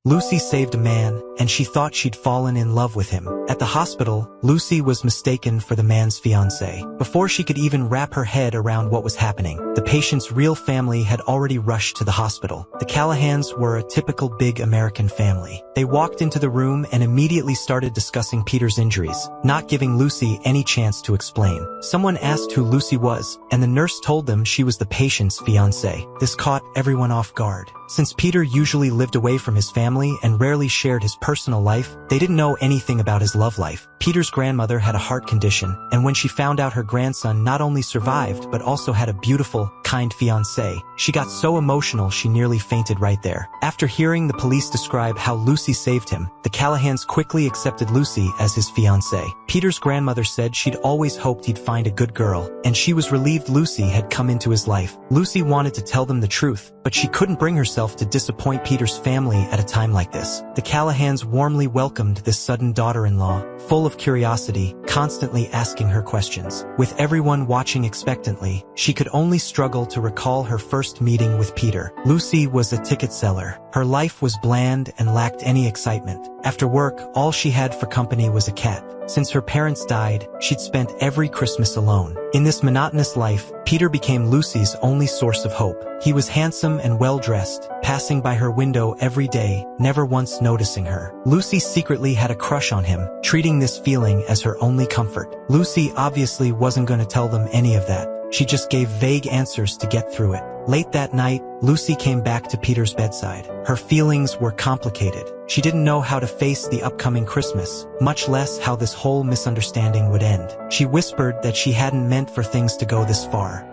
Lucy saved a man, and she thought she'd fallen in love with him. At the hospital, Lucy was mistaken for the man's fiancé. Before she could even wrap her head around what was happening, the patient's real family had already rushed to the hospital. The Callahans were a typical big American family. They walked into the room and immediately started discussing Peter's injuries, not giving Lucy any chance to explain. Someone asked who Lucy was, and the nurse told them she was the patient's fiancé. This caught everyone off guard. Since Peter usually lived away from his family and rarely shared his personal life, they didn't know anything about his love life. Peter's grandmother had a heart condition, and when she found out her grandson not only survived but also had a beautiful, kind fiancé, she got so emotional she nearly fainted right there. After hearing the police describe how Lucy saved him, the Callahans quickly accepted Lucy as his fiancé. Peter's grandmother said she'd always hoped he'd find a good girl, and she was relieved Lucy had come into his life. Lucy wanted to tell them the truth, but she couldn't bring herself to disappoint Peter's family at a time like this. The Callahans warmly welcomed this sudden daughter-in-law, full of curiosity, constantly asking her questions. With everyone watching expectantly, she could only struggle to recall her first meeting with Peter. Lucy was a ticket seller. Her life was bland and lacked any excitement. After work, all she had for company was a cat. Since her parents died, she'd spent every Christmas alone. In this monotonous life, Peter became Lucy's only source of hope. He was handsome and well-dressed, passing by her window every day, never once noticing her. Lucy secretly had a crush on him, treating this feeling as her only comfort. Lucy obviously wasn't going to tell them any of that. She just gave vague answers to get through it. Late that night, Lucy came back to Peter's bedside. Her feelings were complicated. She didn't know how to face the upcoming Christmas, much less how this whole misunderstanding would end. She whispered that she hadn't meant for things to go this far,